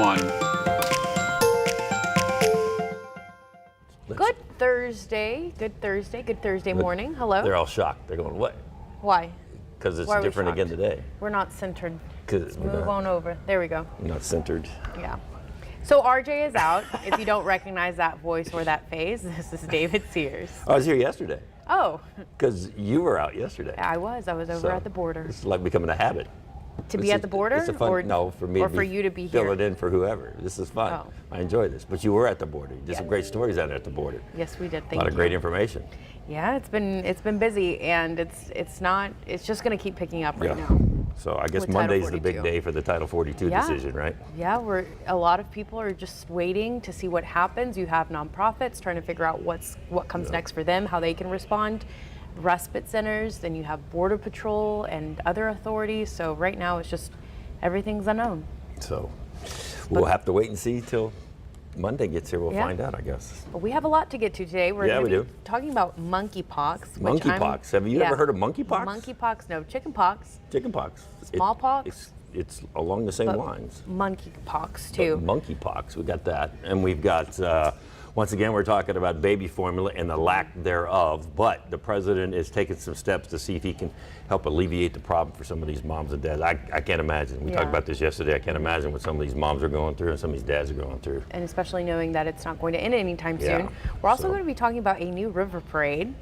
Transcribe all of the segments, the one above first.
one. Good Thursday. Good Thursday morning. Hello. They're all shocked. They're going, what? Why? Because it's Why are we different again shocked? today. We're not centered. Let's move on over. There we go. Not centered. Yeah. So RJ is out. If you don't recognize that voice or that face, this is David Sears. I was here yesterday. Oh. Because you were out yesterday. I was over at the border. It's like becoming a habit. To be at the border? It's a fun, no, for me or to for you to be here. Fill it in for whoever. This is fun. Oh. I enjoy this. But you were at the border. You did some great stories out at the border. Yes, we did. Thank you. A lot of great information. Yeah, it's been busy, and it's just going to keep picking up right now. So I guess With Monday's the Title big 42. day for the Title 42 decision, right? Yeah, a lot of people are just waiting to see what happens. You have nonprofits trying to figure out what comes next for them, how they can respond. Respite centers, then you have Border Patrol and other authorities. So right now it's just everything's unknown. So we'll have to wait and see till Monday gets here. We'll find out, I guess. But we have a lot to get to today. We're going to be talking about monkeypox. Monkeypox. Have you ever heard of monkeypox? Monkeypox, no. Chickenpox. Chickenpox. Smallpox. It's along the same lines. Monkeypox too. But monkeypox, we got that. And we've got, once again, we're talking about baby formula and the lack thereof, but the president is taking some steps to see if he can help alleviate the problem for some of these moms and dads. I can't imagine. We talked about this yesterday. I can't imagine what some of these moms are going through and some of these dads are going through. And especially knowing that it's not going to end anytime soon. We're also going to be talking about a new river parade.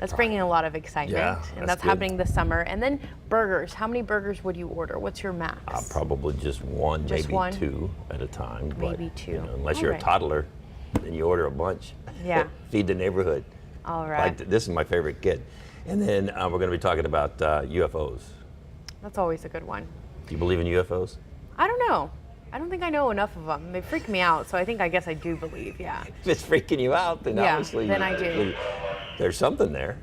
That's bringing a lot of excitement, and that's happening this summer. And then burgers. How many burgers would you order? What's your max? Probably just one, maybe two at a time. Maybe two. Unless you're a toddler, then you order a bunch. Yeah. Feed the neighborhood. All right. This is my favorite kid. And then we're going to be talking about UFOs. That's always a good one. Do you believe in UFOs? I don't know. I don't think I know enough of them. They freak me out, so I guess I do believe, yeah. If it's freaking you out, then obviously then I do. There's something there.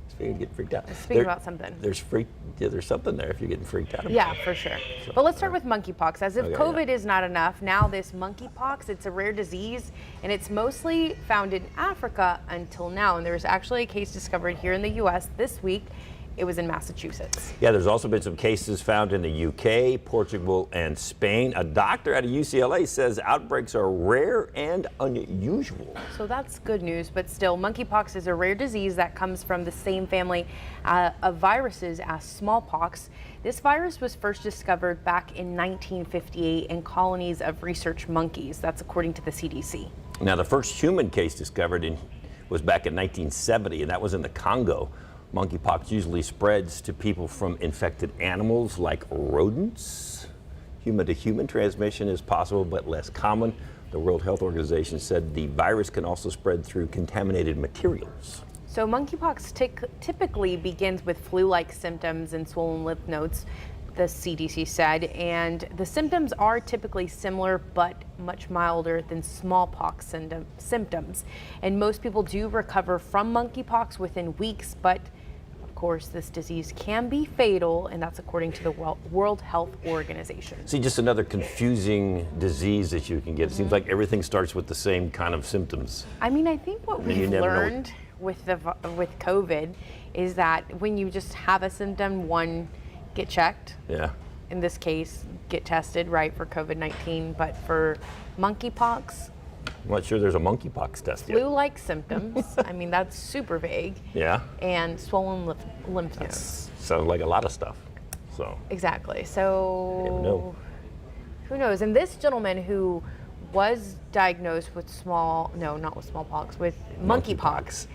Speaking of getting freaked out. Speaking about something. There's something there if you're getting freaked out. Yeah, for sure. But let's start with monkeypox. As if COVID is not enough, now this monkeypox, it's a rare disease, and it's mostly found in Africa until now. And there's actually a case discovered here in the U.S. this week. It was in Massachusetts. Yeah, there's also been some cases found in the UK, Portugal, and Spain. A doctor at UCLA says outbreaks are rare and unusual. So that's good news, but still, monkeypox is a rare disease that comes from the same family of viruses as smallpox. This virus was first discovered back in 1958 in colonies of research monkeys. That's according to the CDC. Now, the first human case discovered was back in 1970, and that was in the Congo. Monkeypox usually spreads to people from infected animals like rodents. Human-to-human transmission is possible but less common. The World Health Organization said the virus can also spread through contaminated materials. So monkeypox typically begins with flu-like symptoms and swollen lymph nodes, the CDC said, and the symptoms are typically similar but much milder than smallpox symptoms. And most people do recover from monkeypox within weeks, but of course this disease can be fatal, and that's according to the World Health Organization. See, just another confusing disease that you can get. It seems like everything starts with the same kind of symptoms. I mean, I think what we've learned with COVID is that when you just have a symptom, get checked. Yeah. In this case, get tested, right, for COVID-19. But for monkeypox, I'm not sure there's a monkeypox test yet. Flu-like symptoms. I mean, that's super vague. Yeah. And swollen lymph nodes. Sounds like a lot of stuff. So. Exactly. So. You never know. Who knows? And this gentleman who was diagnosed with with monkeypox.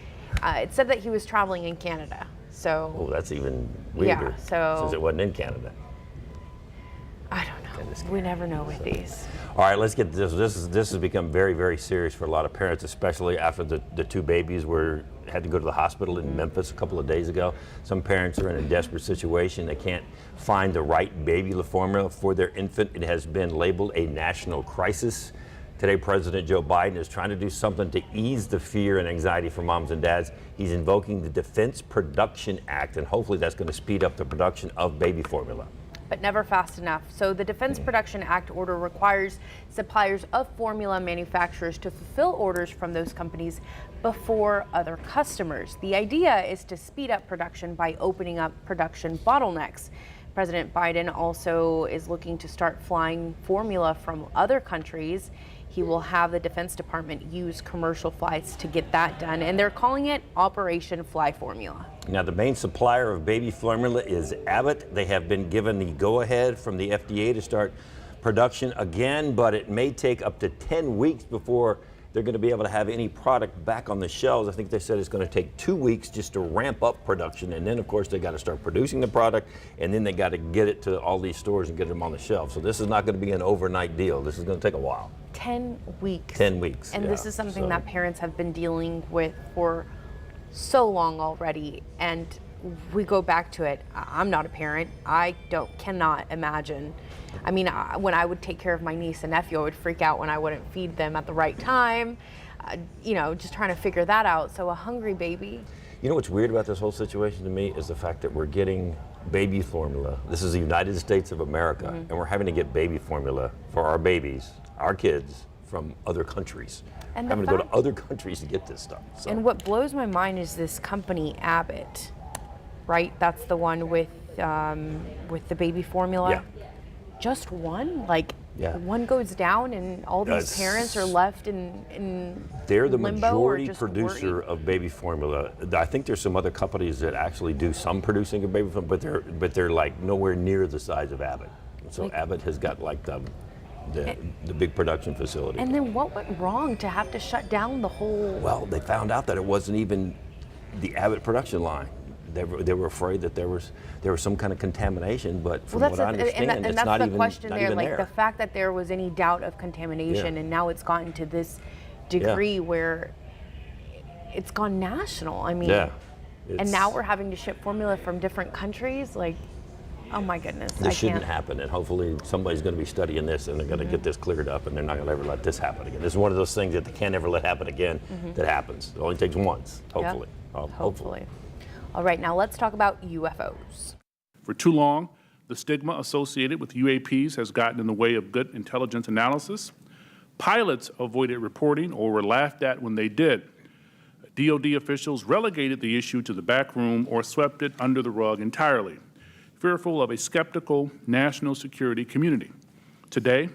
It said that he was traveling in Canada. So. Oh, that's even weirder. Yeah. So. Since it wasn't in Canada. I don't know. We never know with these. All right, let's get this. This has become very, very serious for a lot of parents, especially after the two babies had to go to the hospital in Memphis a couple of days ago. Some parents are in a desperate situation. They can't find the right baby formula for their infant. It has been labeled a national crisis. Today, President Joe Biden is trying to do something to ease the fear and anxiety for moms and dads. He's invoking the Defense Production Act, and hopefully that's going to speed up the production of baby formula. But never fast enough. So the Defense Production Act order requires suppliers of formula manufacturers to fulfill orders from those companies before other customers. The idea is to speed up production by opening up production bottlenecks. President Biden also is looking to start flying formula from other countries. He will have the Defense Department use commercial flights to get that done, and they're calling it Operation Fly Formula. Now, the main supplier of baby formula is Abbott. They have been given the go-ahead from the FDA to start production again, but it may take up to 10 weeks before they're going to be able to have any product back on the shelves. I think they said it's going to take 2 weeks just to ramp up production, and then of course they got to start producing the product, and then they got to get it to all these stores and get them on the shelf. So this is not going to be an overnight deal. This is going to take a while. 10 weeks. 10 weeks. And yeah. this is something that parents have been dealing with for so long already. And we go back to it. I'm not a parent. I cannot imagine. I mean, when I would take care of my niece and nephew, I would freak out when I wouldn't feed them at the right time. You know, just trying to figure that out. So a hungry baby. You know what's weird about this whole situation to me is the fact that we're getting baby formula. This is the United States of America, and we're having to get baby formula for our babies, our kids, from other countries. And having to go to other countries to get this stuff. So. And what blows my mind is this company, Abbott, right? That's the one with the baby formula. Yeah. Just one? Like, yeah. One goes down and all these parents are left in They're the limbo majority or just producer worried? of baby formula. I think there's some other companies that actually do some producing of baby formula, but they're like nowhere near the size of Abbott. So like, Abbott has got like the big production facility. And then what went wrong to have to shut down the whole? Well, they found out that it wasn't even the Abbott production line. They were afraid that there was some kind of contamination, but from what I understand, it's not even the question there. Like there. The fact that there was any doubt of contamination, and now it's gotten to this degree where it's gone national. I mean, and now we're having to ship formula from different countries. Like, oh my goodness, this shouldn't happen, and hopefully somebody's going to be studying this, and they're going to get this cleared up, and they're not going to ever let this happen again. This is one of those things that they can't ever let happen again. That happens. It only takes once, hopefully. Hopefully. All right, now let's talk about UFOs. For too long, the stigma associated with UAPs has gotten in the way of good intelligence analysis. Pilots avoided reporting or were laughed at when they did. DoD officials relegated the issue to the back room or swept it under the rug entirely, fearful of a skeptical national security community. Today,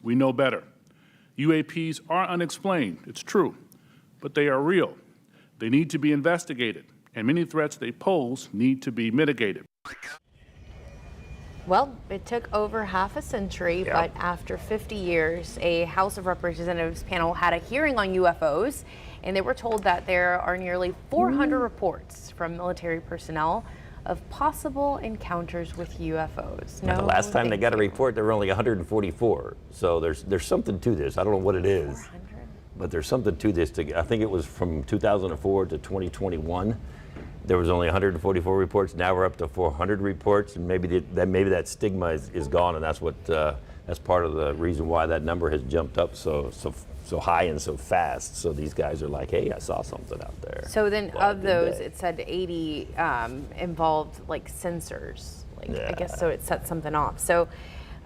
we know better. UAPs are unexplained, it's true, but they are real. They need to be investigated, and many threats they pose need to be mitigated. Well, it took over half a century, but after 50 years, a House of Representatives panel had a hearing on UFOs, and they were told that there are nearly 400 reports from military personnel of possible encounters with UFOs. No, the last time they got a report, there were only 144. So there's something to this. I don't know what it is, 400? but there's something to this. I think it was from 2004 to 2021. There was only 144 reports. Now we're up to 400 reports, and maybe that stigma is gone, and that's part of the reason why that number has jumped up so high and so fast. So these guys are like, hey, I saw something out there. So then of those, it said 80 involved like sensors. Like I guess so it set something off. So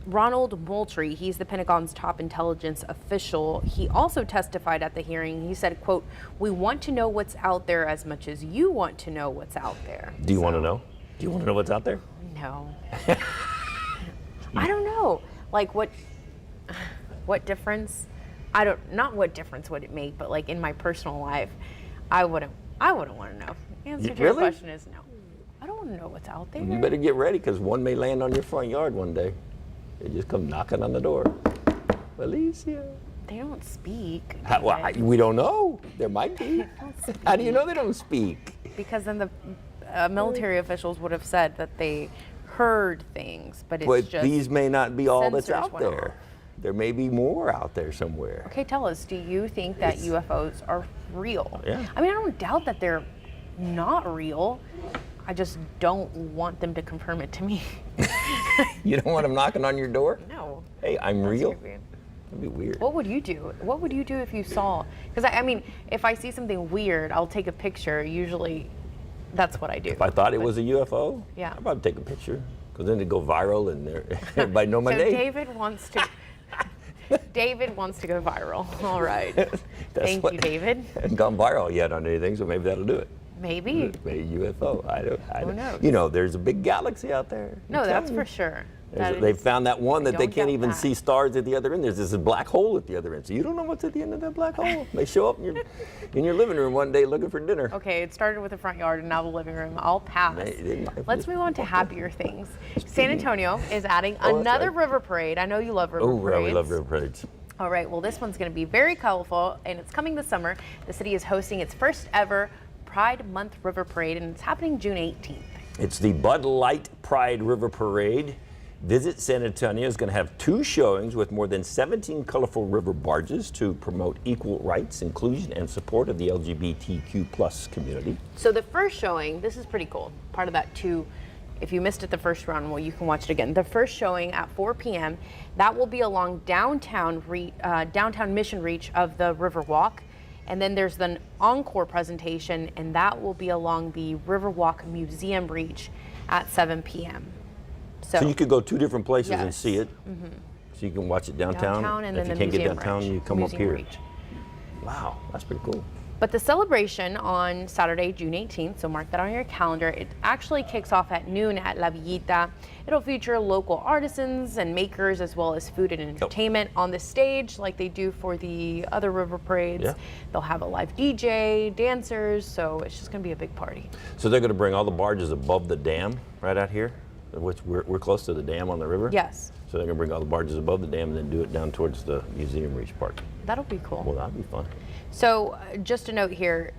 Ronald Moultrie, he's the Pentagon's top intelligence official. He also testified at the hearing. He said, quote, "We want to know what's out there as much as you want to know what's out there." Do you want to know? Do you want to know what's out there? No. I don't know. Like what difference? Not what difference would it make, but like in my personal life, I wouldn't want to know. The answer to your question is no. I don't want to know what's out there. You better get ready, because one may land on your front yard one day. They just come knocking on the door. Alicia. They don't speak. We don't know. There might be. How do you know they don't speak? Because then the military officials would have said that they heard things, but it's just these may not be all that's sensors out went there. off. There may be more out there somewhere. Okay, tell us, do you think that UFOs are real? Yeah. I mean, I don't doubt that they're not real. I just don't want them to confirm it to me. You don't want them knocking on your door? No. Hey, I'm real? Creepy. That'd be weird. What would you do? What would you do if you saw? Because I mean, if I see something weird, I'll take a picture. Usually, that's what I do. If I thought it was a UFO, yeah, I'd probably take a picture, because then it'd go viral and everybody know my so name. David wants to. David wants to go viral. All right. Thank you, David. Hasn't gone viral yet on anything, so maybe that'll do it. Maybe. Maybe UFO. I don't. Who knows? You know, there's a big galaxy out there. No, I'm that's telling for you. sure. They found that one that they don't can't doubt even that. see stars at the other end. There's this black hole at the other end. So you don't know what's at the end of that black hole. They show up in your living room one day looking for dinner. Okay, it started with the front yard and now the living room. I'll pass. Let's move on to happier things. San Antonio is adding another river parade. I know you love river parades. Oh, we love river parades. All right, well, this one's going to be very colorful, and it's coming this summer. The city is hosting its first ever Pride Month River Parade, and it's happening June 18th. It's the Bud Light Pride River Parade. Visit San Antonio is going to have 2 showings with more than 17 colorful river barges to promote equal rights, inclusion, and support of the LGBTQ+ community. So the first showing, this is pretty cool. Part of that too, if you missed it the first round, well, you can watch it again. The first showing at 4 p.m., that will be along downtown Mission Reach of the Riverwalk. And then there's the encore presentation, and that will be along the Riverwalk Museum Reach at 7 p.m. So you could go 2 different places and Yes. see it. So you can watch it downtown. And if then you the can't get museum downtown, reach. you come up Museum here. Reach. Wow, that's pretty cool. But the celebration on Saturday, June 18th, so mark that on your calendar, it actually kicks off at noon at La Villita. It'll feature local artisans and makers as well as food and entertainment on the stage like they do for the other river parades. Yeah. They'll have a live DJ, dancers, so it's just going to be a big party. So they're going to bring all the barges above the dam right out here, which we're close to the dam on the river? Yes. So they're going to bring all the barges above the dam and then do it down towards the Museum Reach part. That'll be cool. Well, that'd be fun. So just a note here,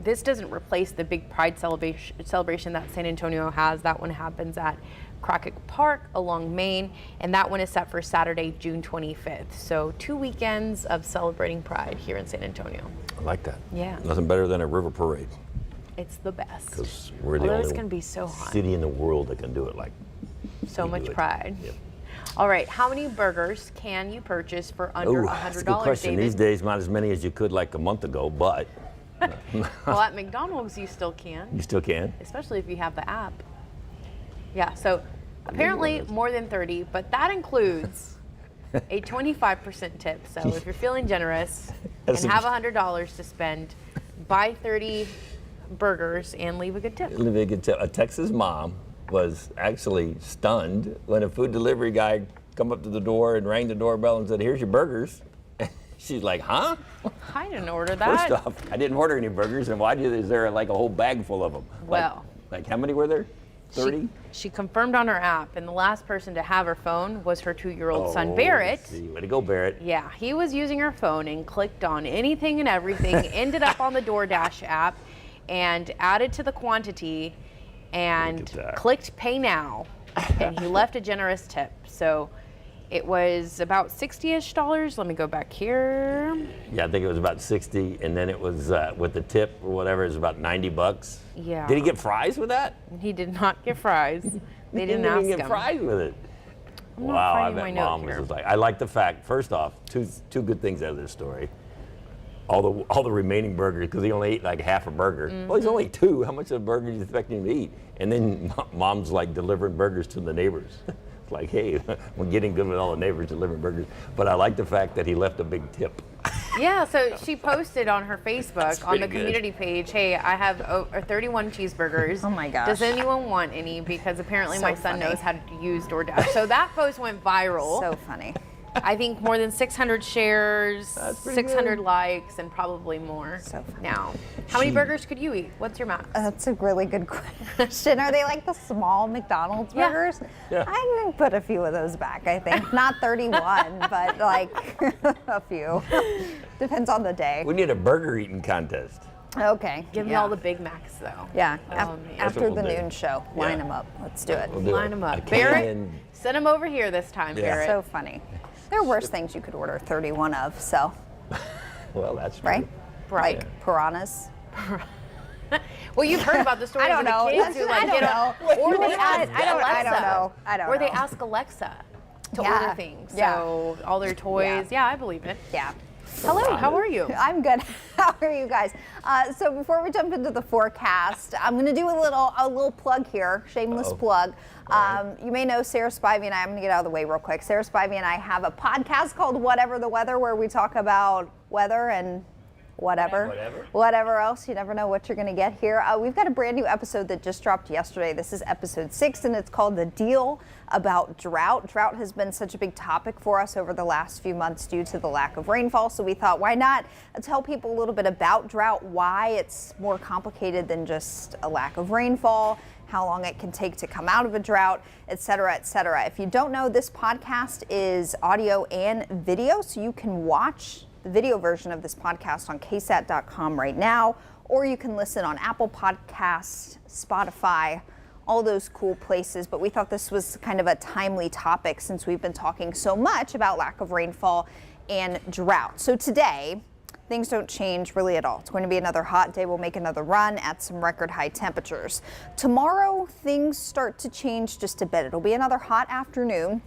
this doesn't replace the big Pride celebration that San Antonio has. That one happens at Crockett Park along Main, and that one is set for Saturday, June 25th. So 2 weekends of celebrating Pride here in San Antonio. I like that. Yeah. Nothing better than a river parade. It's the best. Because we're the Although it's only going to be so hot. city in the world that can do it like So we much do it. pride. Yep. All right, how many burgers can you purchase for under Ooh, $100, that's a good question. David? These days, not as many as you could like a month ago, but Well, at McDonald's you still can, you still can. especially if you have the app. Yeah, so apparently more than 30, but that includes a 25% tip. So if you're feeling generous and That's a- have $100 to spend, buy 30 burgers and leave a good tip. A Texas mom was actually stunned when a food delivery guy come up to the door and rang the doorbell and said, "Here's your burgers." She's like, "Huh?" I didn't order that. First off, I didn't order any burgers, and is there like a whole bag full of them? Well. Like how many were there? 30? She confirmed on her app, and the last person to have her phone was her 2-year-old son, Oh, Barrett. see, way to go, Barrett. Yeah, he was using her phone and clicked on anything and everything, ended up on the DoorDash app, and added to the quantity, and Look at that. clicked Pay Now, and he left a generous tip. So it was about $60-ish. Let me go back here. Yeah, I think it was about 60, and then it was with the tip or whatever, it was about $90. Yeah. Did he get fries with that? He did not get fries. They He didn't ask get him. fries with it. I'm not Wow, I finding my bet note mom here. was like, I like the fact, first off, two good things out of this story. All the remaining burgers, because he only ate like half a burger. Well, he's only 2. How much of a burger do you expect him to eat? And then mom's like delivering burgers to the neighbors. It's like, hey, we're getting good with all the neighbors delivering burgers. But I like the fact that he left a big tip. Yeah, so she posted on her Facebook on pretty the good. community page, hey, I have 31 cheeseburgers. Oh my gosh. Does anyone want any? Because apparently So my son funny. knows how to use DoorDash. So that post went viral. So funny. I think more than 600 shares, That's pretty 600 good. likes, and probably more So funny. now. How many burgers could you eat? What's your max? That's a really good question. Are they like the small McDonald's Yeah. burgers? Yeah. I can put a few of those back, I think. Not 31, but like a few. Depends on the day. We need a burger eating contest. Okay. Give me yeah. all the Big Macs, though. Yeah. Oh, af- man. After That's what the we'll do. noon show, Yeah. line them up. Let's do it. We'll do Line them a up. KNN Barrett, send them over here this time, Yeah. Barrett. So funny. There are worse things you could order 31 of, so, Well, that's true. right? Right. Like piranhas. Well, you've heard about the stories I don't of the know. kids who like I don't get on, know. or they I ask don't- I don't Alexa, know. I don't or they know. ask Alexa to Yeah. order things. Yeah. So all their toys. Yeah, I believe it. Yeah. Hello, how are you? I'm good. How are you guys? So before we jump into the forecast, I'm going to do a little plug here, shameless plug. You may know Sarah Spivey and I. I'm going to get out of the way real quick. Sarah Spivey and I have a podcast called Whatever the Weather, where we talk about weather and whatever else. You never know what you're going to get here. We've got a brand new episode that just dropped yesterday. This is episode 6, and it's called The Deal About Drought. Drought has been such a big topic for us over the last few months due to the lack of rainfall. So we thought, why not tell people a little bit about drought, why it's more complicated than just a lack of rainfall, how long it can take to come out of a drought, et cetera, et cetera. If you don't know, this podcast is audio and video, so you can watch the video version of this podcast on KSAT.com right now, or you can listen on Apple Podcasts, Spotify, all those cool places. But we thought this was kind of a timely topic since we've been talking so much about lack of rainfall and drought. So today, things don't change really at all. It's going to be another hot day. We'll make another run at some record high temperatures. Tomorrow, things start to change just a bit. It'll be another hot afternoon,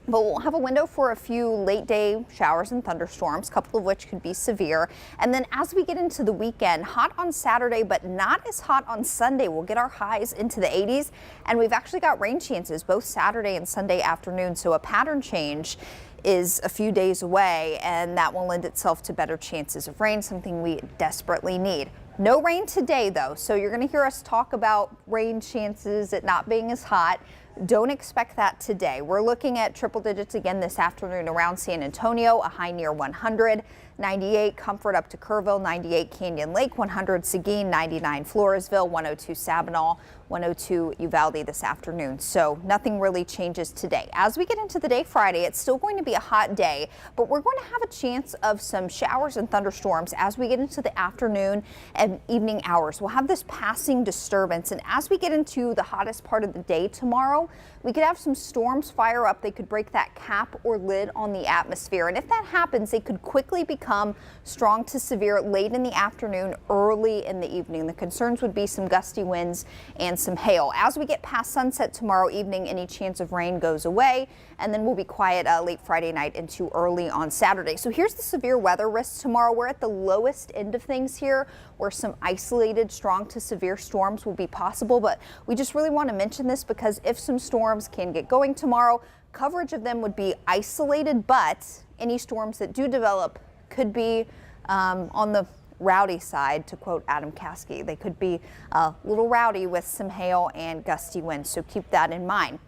but we'll have a window for a few late day showers and thunderstorms, a couple of which could be severe. And then as we get into the weekend, hot on Saturday, but not as hot on Sunday. We'll get our highs into the 80s, and we've actually got rain chances both Saturday and Sunday afternoon. So a pattern change is a few days away, and that will lend itself to better chances of rain, something we desperately need. No rain today, though, so you're going to hear us talk about rain chances, it not being as hot. Don't expect that today. We're looking at triple digits again this afternoon around San Antonio, a high near 100, 98 Comfort up to Kerrville, 98 Canyon Lake, 100 Seguin, 99 Floresville, 102 Sabinal, 102 Uvalde this afternoon. So nothing really changes today. As we get into the day Friday, it's still going to be a hot day, but we're going to have a chance of some showers and thunderstorms as we get into the afternoon and evening hours. We'll have this passing disturbance, and as we get into the hottest part of the day tomorrow, we could have some storms fire up. They could break that cap or lid on the atmosphere. And if that happens, they could quickly become strong to severe late in the afternoon, early in the evening. The concerns would be some gusty winds and some hail. As we get past sunset tomorrow evening, any chance of rain goes away, and then we'll be quiet late Friday night into early on Saturday. So here's the severe weather risks tomorrow. We're at the lowest end of things here, where some isolated strong to severe storms will be possible. But we just really want to mention this because if some storms can get going tomorrow, coverage of them would be isolated, but any storms that do develop could be on the rowdy side, to quote Adam Caskey. They could be a little rowdy with some hail and gusty winds, so keep that in mind.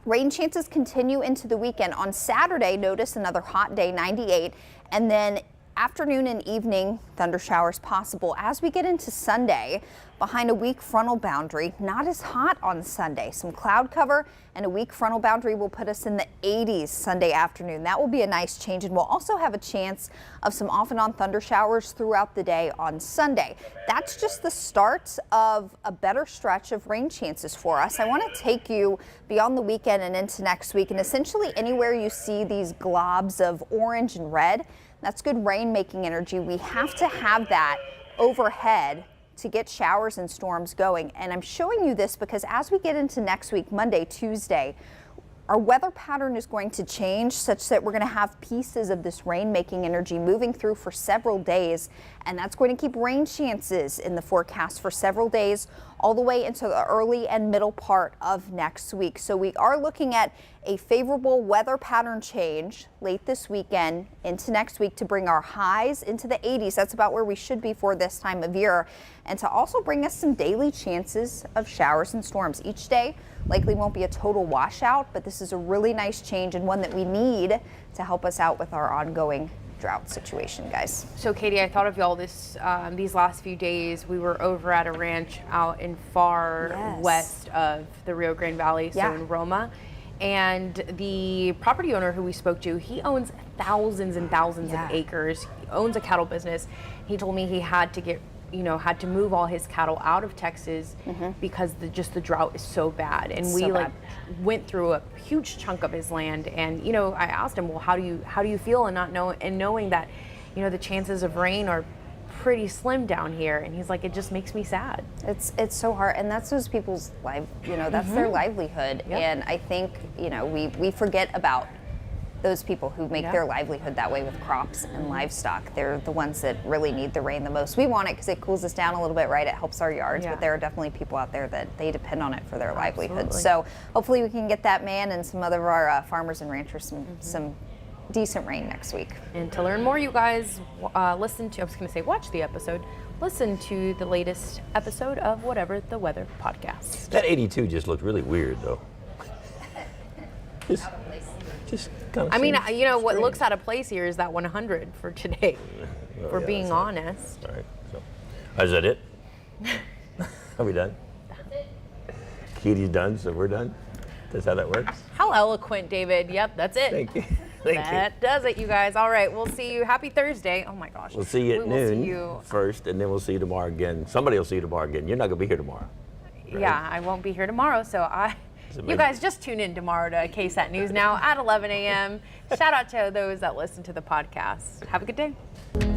Rain chances continue into the weekend. On Saturday, notice another hot day, 98, and then afternoon and evening thunder showers possible. As we get into Sunday, behind a weak frontal boundary, not as hot on Sunday. Some cloud cover and a weak frontal boundary will put us in the 80s Sunday afternoon. That will be a nice change, and we'll also have a chance of some off and on thunder showers throughout the day on Sunday. That's just the start of a better stretch of rain chances for us. I want to take you beyond the weekend and into next week, and essentially anywhere you see these globs of orange and red, that's good rain-making energy. We have to have that overhead to get showers and storms going. And I'm showing you this because as we get into next week, Monday, Tuesday, our weather pattern is going to change such that we're going to have pieces of this rain-making energy moving through for several days, and that's going to keep rain chances in the forecast for several days all the way into the early and middle part of next week. So we are looking at a favorable weather pattern change late this weekend into next week to bring our highs into the 80s. That's about where we should be for this time of year, and to also bring us some daily chances of showers and storms each day. Likely won't be a total washout, but this is a really nice change and one that we need to help us out with our ongoing drought situation, guys. So Katie, I thought of y'all these last few days. We were over at a ranch out in far west of the Rio Grande Valley, so in Roma. And the property owner who we spoke to, he owns thousands and thousands of acres. He owns a cattle business. He told me he had to move all his cattle out of Texas because the drought is so bad. And we went through a huge chunk of his land. And I asked him, well, how do you feel knowing that the chances of rain are pretty slim down here? And he's like, it just makes me sad. It's so hard, and that's those people's that's their livelihood. And I think we forget about those people who make their livelihood that way with crops and livestock. They're the ones that really need the rain the most. We want it because it cools us down a little bit, right? It helps our yards, but there are definitely people out there that they depend on it for their livelihood. So hopefully we can get that man and some other of our farmers and ranchers some decent rain next week. And to learn more, you guys watch the episode. Listen to the latest episode of Whatever the Weather podcast. That 82 just looked really weird, though. Just kind of. I mean, you know, what looks out of place here is that 100 for today, for being honest. All right. So, is that it? Are we done? Katie's done, so we're done? That's how that works? How eloquent, David. Yep, that's it. Thank you. Thank you. That does it, you guys. All right, we'll see you. Happy Thursday. Oh my gosh. We'll see you at We will see noon you. first, and then we'll see you tomorrow again. Somebody will see you tomorrow again. You're not going to be here tomorrow. Right? Yeah, I won't be here tomorrow, so you guys just tune in tomorrow to KSAT News Now at 11 a.m. Shout out to those that listen to the podcast. Have a good day.